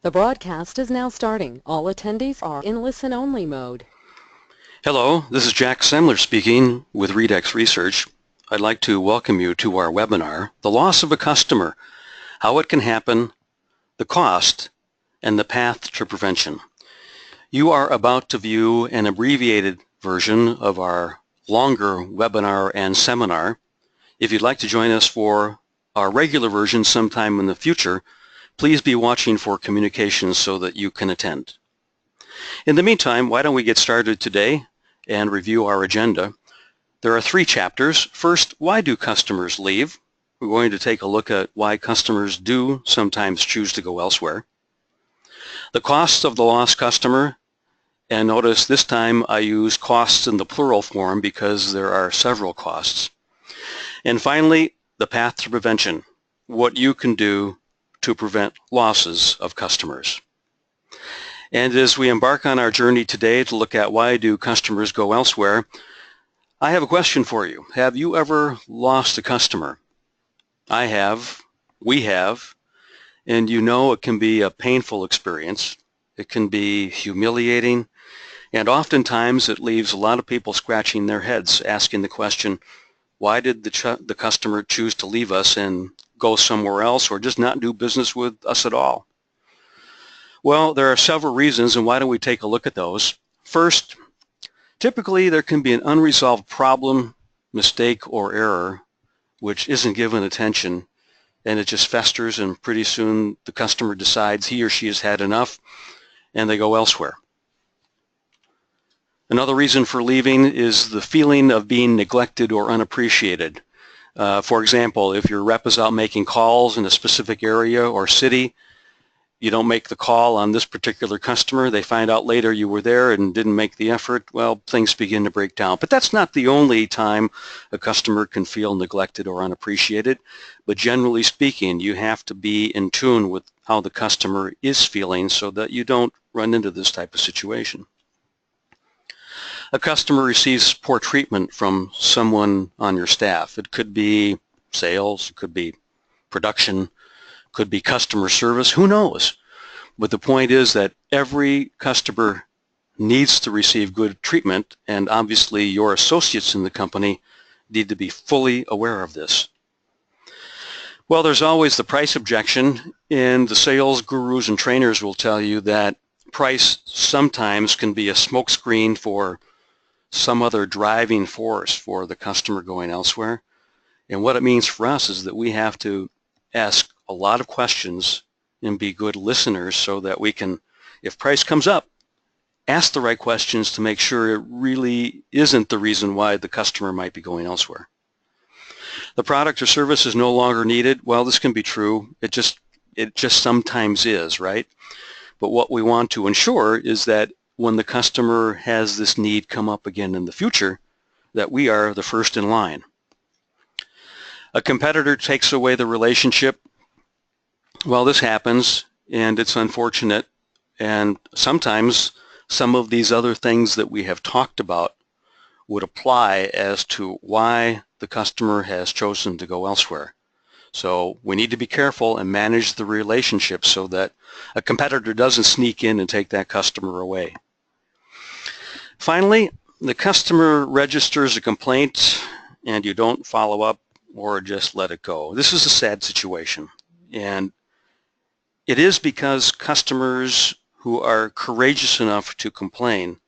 The broadcast is now starting. All attendees are in listen-only mode. Hello, this is Jack Semler speaking with Readex Research. I'd like to welcome you to our webinar, The Loss of a Customer, How It Can Happen, the Cost, and the Path to Prevention. You are about to view an abbreviated version of our longer webinar and seminar. If you'd like to join us for our regular version sometime in the future, please be watching for communications so that you can attend. In the meantime, why don't we get started today and review our agenda. There are 3 chapters. First, why do customers leave? We're going to take a look at why customers do sometimes choose to go elsewhere. The costs of the lost customer, and notice this time I use costs in the plural form because there are several costs. And finally, the path to prevention, what you can do to prevent losses of customers. And as we embark on our journey today to look at why do customers go elsewhere, I have a question for you. Have you ever lost a customer? I have, we have, and you know it can be a painful experience. It can be humiliating, and oftentimes it leaves a lot of people scratching their heads asking the question, why did the customer choose to leave us and go somewhere else or just not do business with us at all? Well, there are several reasons, and why don't we take a look at those. First, typically there can be an unresolved problem, mistake, or error which isn't given attention, and it just festers, and pretty soon the customer decides he or she has had enough and they go elsewhere. Another reason for leaving is the feeling of being neglected or unappreciated. For example, if your rep is out making calls in a specific area or city, you don't make the call on this particular customer, they find out later you were there and didn't make the effort, well, things begin to break down. But that's not the only time a customer can feel neglected or unappreciated. But generally speaking, you have to be in tune with how the customer is feeling so that you don't run into this type of situation. A customer receives poor treatment from someone on your staff. It could be sales, it could be production, could be customer service, who knows? But the point is that every customer needs to receive good treatment, and obviously your associates in the company need to be fully aware of this. Well, there's always the price objection, and the sales gurus and trainers will tell you that price sometimes can be a smokescreen for some other driving force for the customer going elsewhere. And what it means for us is that we have to ask a lot of questions and be good listeners so that we can, if price comes up, ask the right questions to make sure it really isn't the reason why the customer might be going elsewhere. The product or service is no longer needed. Well, this can be true. It just sometimes is, right? But what we want to ensure is that when the customer has this need come up again in the future, that we are the first in line. A competitor takes away the relationship. Well, this happens, and it's unfortunate, and sometimes some of these other things that we have talked about would apply as to why the customer has chosen to go elsewhere. So we need to be careful and manage the relationship so that a competitor doesn't sneak in and take that customer away. Finally, the customer registers a complaint and you don't follow up or just let it go. This is a sad situation, and it is because customers who are courageous enough to complain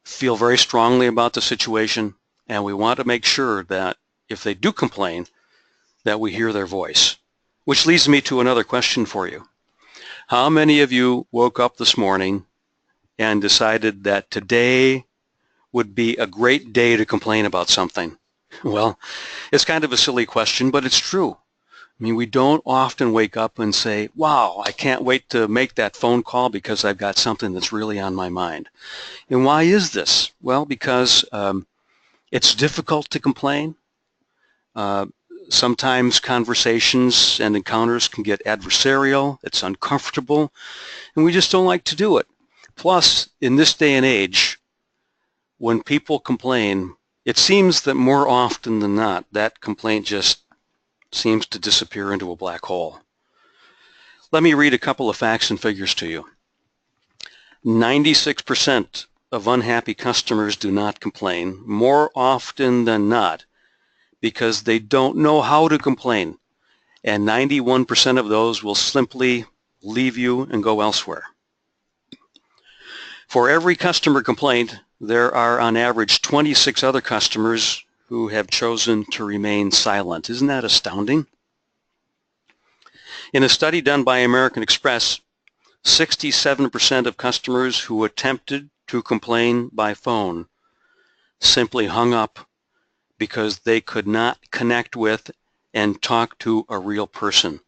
feel very strongly about the situation, and we want to make sure that if they do complain, that we hear their voice. Which leads me to another question for you. How many of you woke up this morning and decided that today would be a great day to complain about something? Well, it's kind of a silly question, but it's true. I mean, we don't often wake up and say, wow, I can't wait to make that phone call because I've got something that's really on my mind. And why is this? Well, because it's difficult to complain. Sometimes conversations and encounters can get adversarial, it's uncomfortable, and we just don't like to do it. Plus, in this day and age, when people complain, it seems that more often than not, that complaint just seems to disappear into a black hole. Let me read a couple of facts and figures to you. 96% of unhappy customers do not complain, more often than not, because they don't know how to complain. And 91% of those will simply leave you and go elsewhere. For every customer complaint, there are on average 26 other customers who have chosen to remain silent. Isn't that astounding? In a study done by American Express, 67% of customers who attempted to complain by phone simply hung up because they could not connect with and talk to a real person.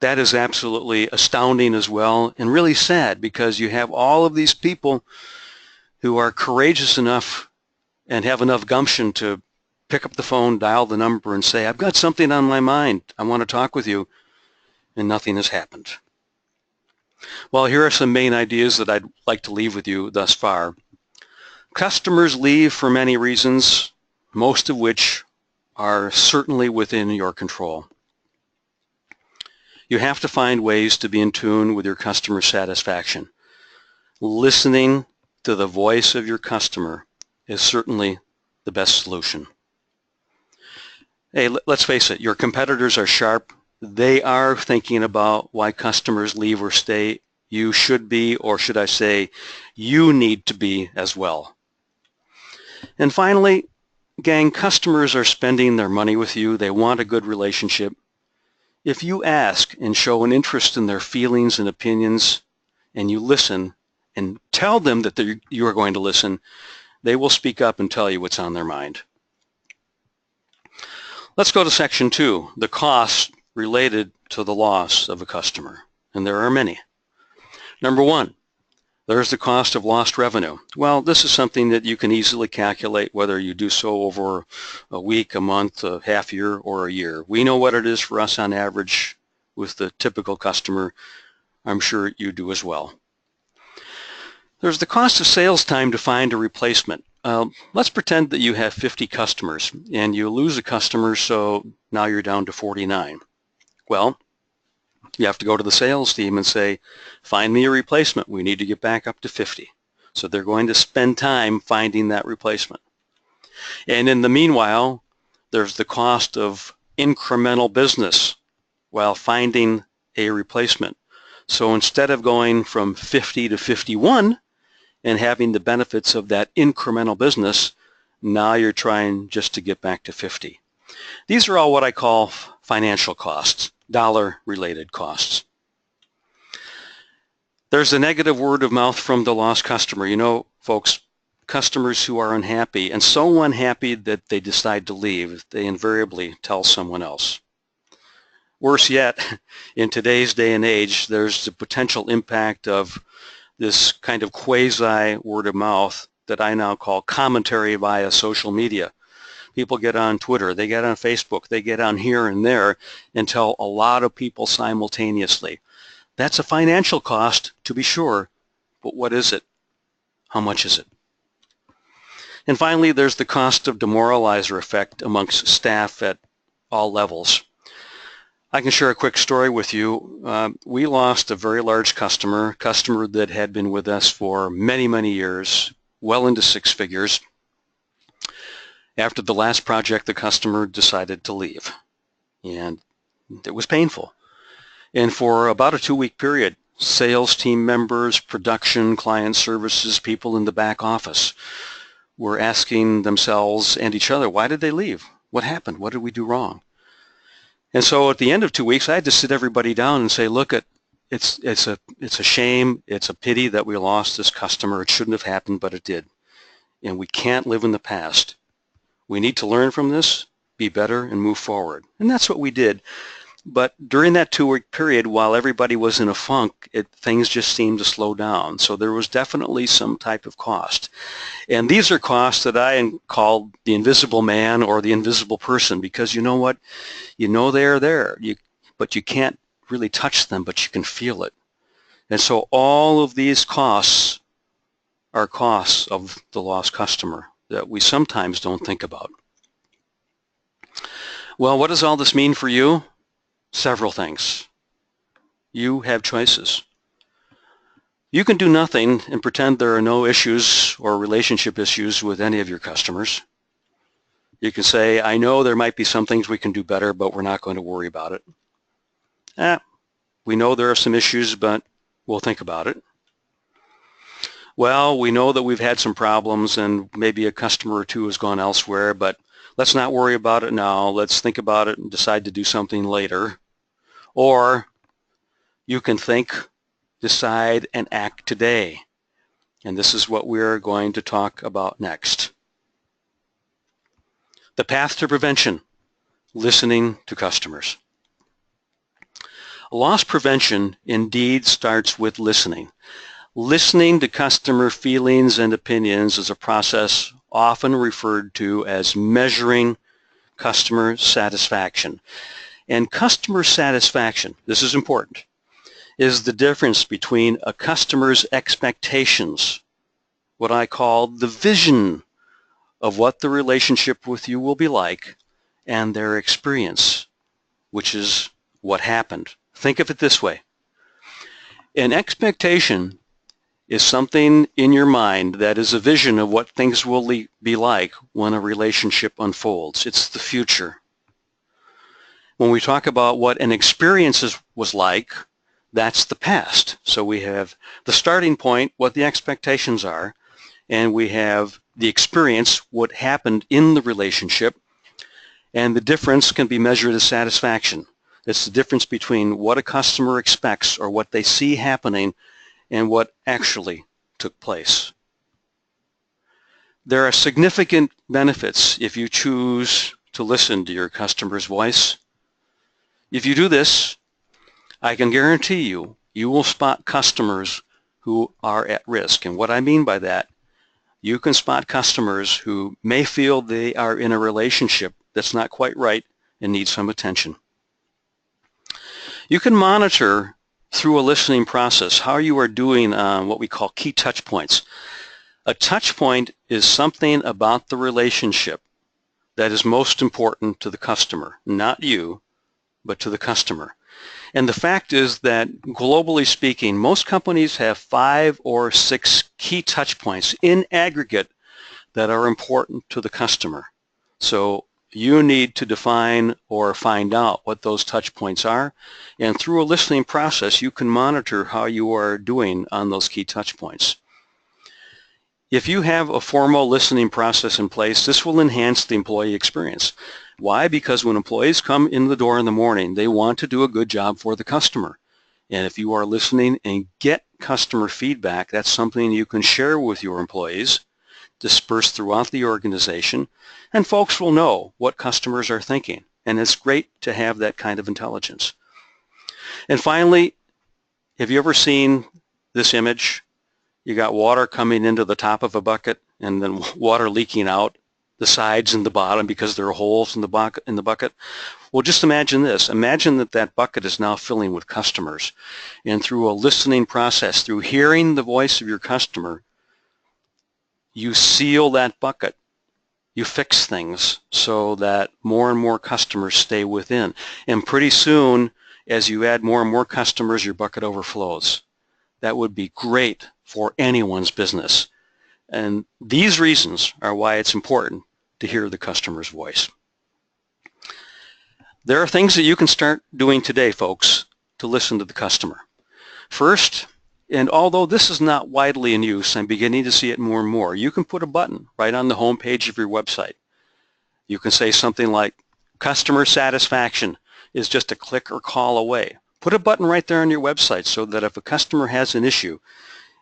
That is absolutely astounding as well, and really sad, because you have all of these people who are courageous enough and have enough gumption to pick up the phone, dial the number, and say, I've got something on my mind, I want to talk with you, and nothing has happened. Well, here are some main ideas that I'd like to leave with you thus far. Customers leave for many reasons, most of which are certainly within your control. You have to find ways to be in tune with your customer satisfaction. Listening to the voice of your customer is certainly the best solution. Hey, let's face it, your competitors are sharp. They are thinking about why customers leave or stay. You should be, or should I say, you need to be as well. And finally, gang, customers are spending their money with you. They want a good relationship. If you ask and show an interest in their feelings and opinions, and you listen and tell them that you are going to listen, they will speak up and tell you what's on their mind. Let's go to section 2, the costs related to the loss of a customer. And there are many. Number 1, there's the cost of lost revenue. Well, this is something that you can easily calculate, whether you do so over a week, a month, a half year, or a year. We know what it is for us on average with the typical customer. I'm sure you do as well. There's the cost of sales time to find a replacement. Let's pretend that you have 50 customers and you lose a customer, so now you're down to 49. Well, you have to go to the sales team and say, find me a replacement. We need to get back up to 50. So they're going to spend time finding that replacement. And in the meanwhile, there's the cost of incremental business while finding a replacement. So instead of going from 50 to 51 and having the benefits of that incremental business, now you're trying just to get back to 50. These are all what I call financial costs, dollar-related costs. There's the negative word of mouth from the lost customer. You know, folks, customers who are unhappy, and so unhappy that they decide to leave, they invariably tell someone else. Worse yet, in today's day and age, there's the potential impact of this kind of quasi word of mouth that I now call commentary via social media. People get on Twitter, they get on Facebook, they get on here and there and tell a lot of people simultaneously. That's a financial cost, to be sure, but what is it? How much is it? And finally, there's the cost of demoralizer effect amongst staff at all levels. I can share a quick story with you. We lost a very large customer that had been with us for many, many years, well into 6 figures. After the last project, the customer decided to leave, and it was painful. And for about a 2-week period, sales team members, production, client services, people in the back office were asking themselves and each other, why did they leave? What happened? What did we do wrong? And so at the end of 2 weeks, I had to sit everybody down and say, look, it's a shame, it's a pity that we lost this customer. It shouldn't have happened, but it did. And we can't live in the past. We need to learn from this, be better, and move forward. And that's what we did. But during that 2-week period, while everybody was in a funk, things just seemed to slow down. So there was definitely some type of cost. And these are costs that I call the invisible man or the invisible person, because you know what? You know they're there, but you can't really touch them, but you can feel it. And so all of these costs are costs of the lost customer that we sometimes don't think about. Well, what does all this mean for you? Several things. You have choices. You can do nothing and pretend there are no issues or relationship issues with any of your customers. You can say, I know there might be some things we can do better, but we're not going to worry about it. We know there are some issues, but we'll think about it. Well, we know that we've had some problems and maybe a customer or two has gone elsewhere, but let's not worry about it now. Let's think about it and decide to do something later. Or you can think, decide, and act today. And this is what we're going to talk about next. The path to prevention, listening to customers. Loss prevention indeed starts with listening. Listening to customer feelings and opinions is a process often referred to as measuring customer satisfaction. And customer satisfaction, this is important, is the difference between a customer's expectations, what I call the vision of what the relationship with you will be like, and their experience, which is what happened. Think of it this way. An expectation is something in your mind that is a vision of what things will be like when a relationship unfolds. It's the future. When we talk about what an experience was like, that's the past. So we have the starting point, what the expectations are, and we have the experience, what happened in the relationship, and the difference can be measured as satisfaction. It's the difference between what a customer expects or what they see happening and what actually took place. There are significant benefits if you choose to listen to your customer's voice. If you do this, I can guarantee you, you will spot customers who are at risk. And what I mean by that, you can spot customers who may feel they are in a relationship that's not quite right and need some attention. You can monitor through a listening process how you are doing on what we call key touch points. A touch point is something about the relationship that is most important to the customer, not you, but to the customer. And the fact is that globally speaking, most companies have 5 or 6 key touch points in aggregate that are important to the customer. So you need to define or find out what those touch points are, and through a listening process you can monitor how you are doing on those key touch points. If you have a formal listening process in place, this will enhance the employee experience. Why? Because when employees come in the door in the morning, they want to do a good job for the customer. And if you are listening and get customer feedback, that's something you can share with your employees, disperse throughout the organization, and folks will know what customers are thinking. And it's great to have that kind of intelligence. And finally, have you ever seen this image? You got water coming into the top of a bucket and then water leaking out the sides and the bottom because there are holes in the bucket. Well, just imagine this. Imagine that that bucket is now filling with customers. And through a listening process, through hearing the voice of your customer, you seal that bucket. You fix things so that more and more customers stay within. And pretty soon, as you add more and more customers, your bucket overflows. That would be great for anyone's business. And these reasons are why it's important to hear the customer's voice. There are things that you can start doing today, folks, to listen to the customer. First, and although this is not widely in use, I'm beginning to see it more and more, you can put a button right on the home page of your website. You can say something like, customer satisfaction is just a click or call away. Put a button right there on your website so that if a customer has an issue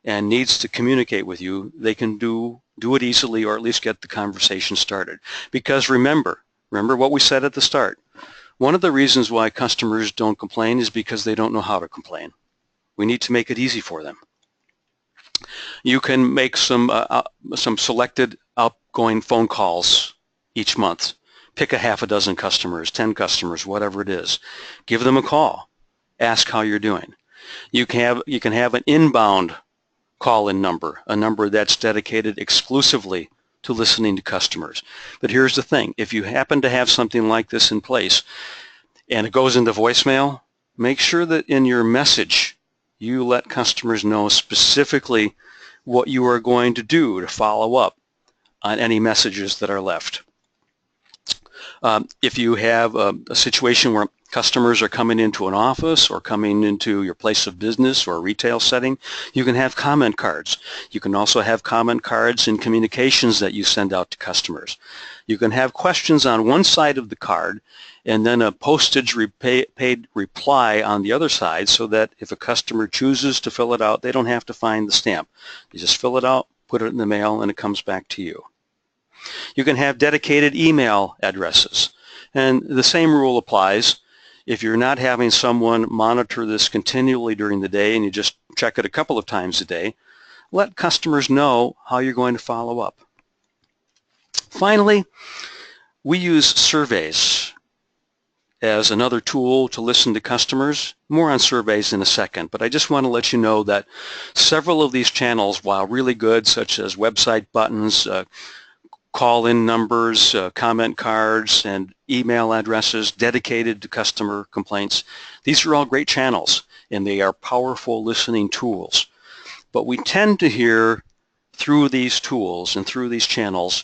and needs to communicate with you, they can do it easily or at least get the conversation started. Because remember what we said at the start. One of the reasons why customers don't complain is because they don't know how to complain. We need to make it easy for them. You can make some selected outgoing phone calls each month. Pick a half a dozen customers, 10 customers, whatever it is. Give them a call. Ask how you're doing. You can have an inbound call-in number, a number that's dedicated exclusively to listening to customers. But here's the thing. If you happen to have something like this in place and it goes into voicemail, make sure that in your message you let customers know specifically what you are going to do to follow up on any messages that are left. If you have a situation where customers are coming into an office or coming into your place of business or a retail setting, you can have comment cards. You can also have comment cards in communications that you send out to customers. You can have questions on one side of the card and then a postage paid reply on the other side, so that if a customer chooses to fill it out, they don't have to find the stamp. You just fill it out, put it in the mail, and it comes back to you. You can have dedicated email addresses, and the same rule applies. If you're not having someone monitor this continually during the day and you just check it a couple of times a day, let customers know how you're going to follow up. Finally, we use surveys as another tool to listen to customers. More on surveys in a second, but I just want to let you know that several of these channels, while really good, such as website buttons, call-in numbers, comment cards, and email addresses dedicated to customer complaints, these are all great channels, and they are powerful listening tools. But we tend to hear through these tools and through these channels,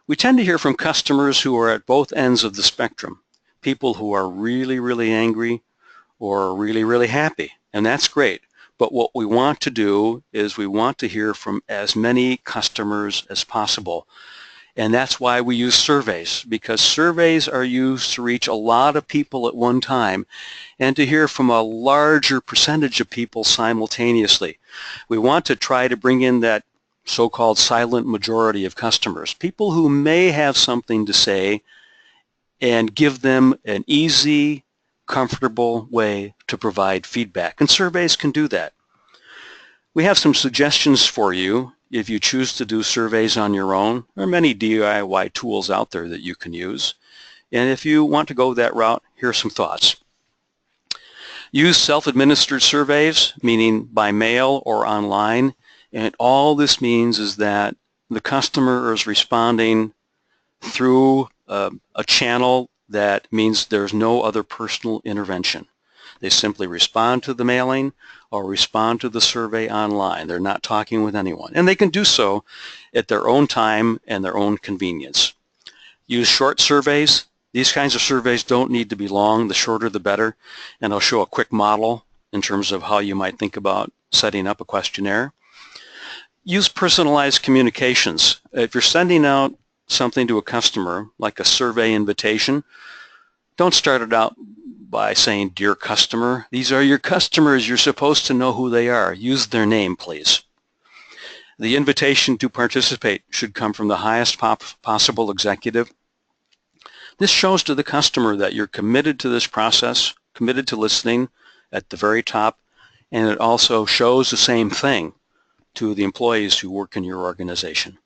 we tend to hear from customers who are at both ends of the spectrum. People who are really, really angry or really, really happy, and that's great. But what we want to do is we want to hear from as many customers as possible. And that's why we use surveys, because surveys are used to reach a lot of people at one time and to hear from a larger percentage of people simultaneously. We want to try to bring in that so-called silent majority of customers, people who may have something to say, and give them an easy, comfortable way to provide feedback. And surveys can do that. We have some suggestions for you if you choose to do surveys on your own. There are many DIY tools out there that you can use. And if you want to go that route, here are some thoughts. Use self-administered surveys, meaning by mail or online. And all this means is that the customer is responding through a channel that means there's no other personal intervention. They simply respond to the mailing or respond to the survey online. They're not talking with anyone. And they can do so at their own time and their own convenience. Use short surveys. These kinds of surveys don't need to be long. The shorter the better. And I'll show a quick model in terms of how you might think about setting up a questionnaire. Use personalized communications. If you're sending out something to a customer, like a survey invitation, don't start it out by saying, "Dear customer." These are your customers. You're supposed to know who they are. Use their name, please. The invitation to participate should come from the highest possible executive. This shows to the customer that you're committed to this process, committed to listening at the very top, and it also shows the same thing to the employees who work in your organization.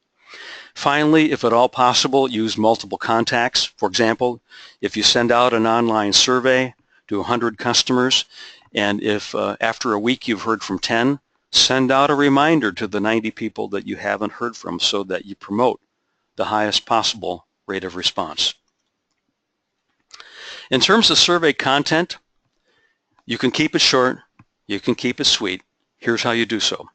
Finally, if at all possible, use multiple contacts. For example, if you send out an online survey to 100 customers, and if after a week you've heard from 10, send out a reminder to the 90 people that you haven't heard from, so that you promote the highest possible rate of response. In terms of survey content, you can keep it short, you can keep it sweet. Here's how you do so.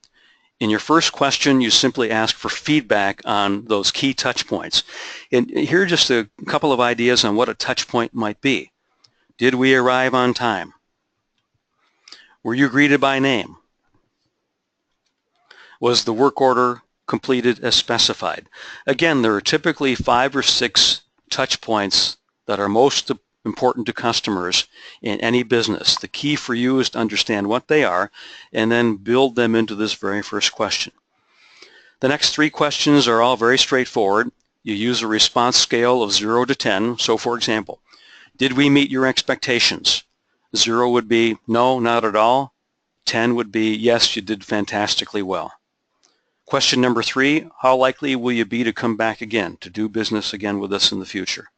In your first question, you simply ask for feedback on those key touch points. And here are just a couple of ideas on what a touch point might be. Did we arrive on time? Were you greeted by name? Was the work order completed as specified? Again, there are typically 5 or 6 touch points that are most important to customers in any business. The key for you is to understand what they are and then build them into this very first question. The next 3 questions are all very straightforward. You use a response scale of 0 to 10. So for example, did we meet your expectations? 0 would be no, not at all. 10 would be yes, you did fantastically well. Question number 3, how likely will you be to come back again, to do business again with us in the future?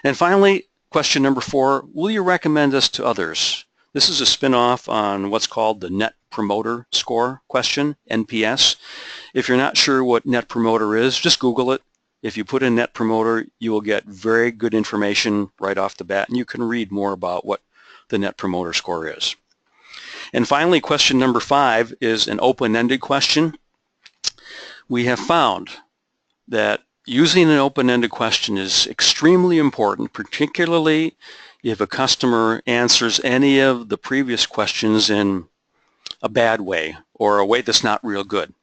And finally, question number 4, will you recommend us to others? This is a spin-off on what's called the Net Promoter Score question, NPS. If you're not sure what Net Promoter is, just Google it. If you put in Net Promoter, you will get very good information right off the bat, and you can read more about what the Net Promoter Score is. And finally, question number 5 is an open-ended question. We have found that using an open-ended question is extremely important, particularly if a customer answers any of the previous questions in a bad way or a way that's not real good.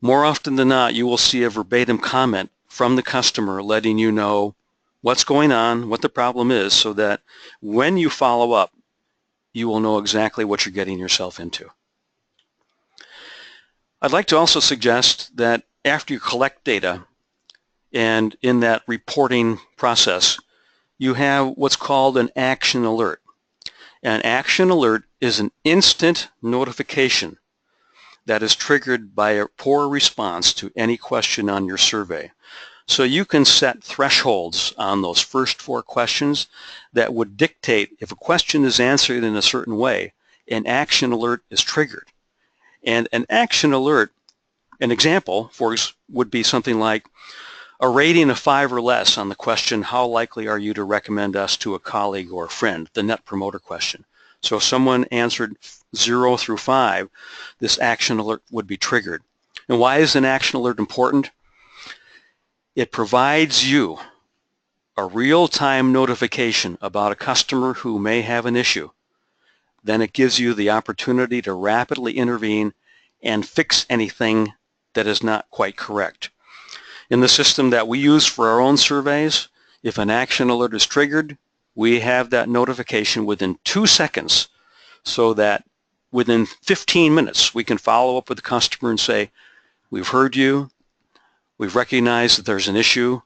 More often than not, you will see a verbatim comment from the customer letting you know what's going on, what the problem is, so that when you follow up, you will know exactly what you're getting yourself into. I'd like to also suggest that after you collect data and in that reporting process, you have what's called an action alert. An action alert is an instant notification that is triggered by a poor response to any question on your survey. So you can set thresholds on those first 4 questions that would dictate if a question is answered in a certain way, an action alert is triggered. And an action alert, an example would be something like a rating of 5 or less on the question, how likely are you to recommend us to a colleague or a friend, the Net Promoter question. So if someone answered 0 through 5, this action alert would be triggered. And why is an action alert important? It provides you a real-time notification about a customer who may have an issue. Then it gives you the opportunity to rapidly intervene and fix anything that is not quite correct. In the system that we use for our own surveys, if an action alert is triggered, we have that notification within 2 seconds, so that within 15 minutes we can follow up with the customer and say, we've heard you, we've recognized that there's an issue,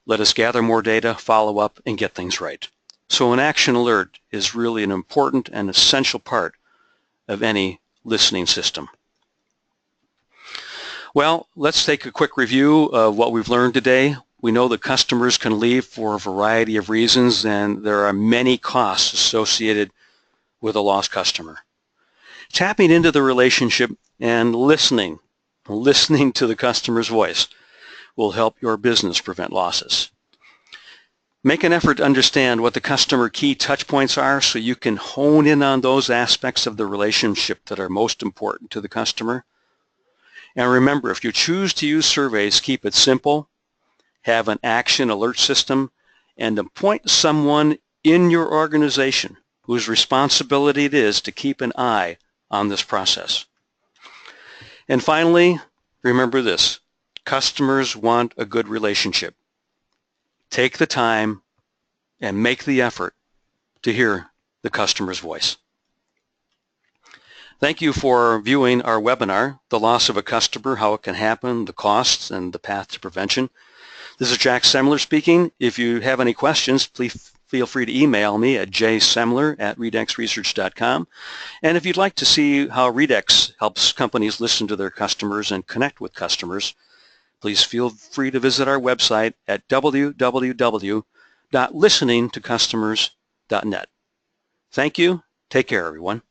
let us gather more data, follow up, and get things right. So an action alert is really an important and essential part of any listening system. Well, let's take a quick review of what we've learned today. We know that customers can leave for a variety of reasons, and there are many costs associated with a lost customer. Tapping into the relationship and listening to the customer's voice will help your business prevent losses. Make an effort to understand what the customer key touch points are so you can hone in on those aspects of the relationship that are most important to the customer. And remember, if you choose to use surveys, keep it simple, have an action alert system, and appoint someone in your organization whose responsibility it is to keep an eye on this process. And finally, remember this: customers want a good relationship. Take the time and make the effort to hear the customer's voice. Thank you for viewing our webinar, The Loss of a Customer, How It Can Happen, the Costs, and the Path to Prevention. This is Jack Semler speaking. If you have any questions, please feel free to email me at jsemler@readexresearch.com. And if you'd like to see how Readex helps companies listen to their customers and connect with customers, please feel free to visit our website at www.listeningtocustomers.net. Thank you. Take care, everyone.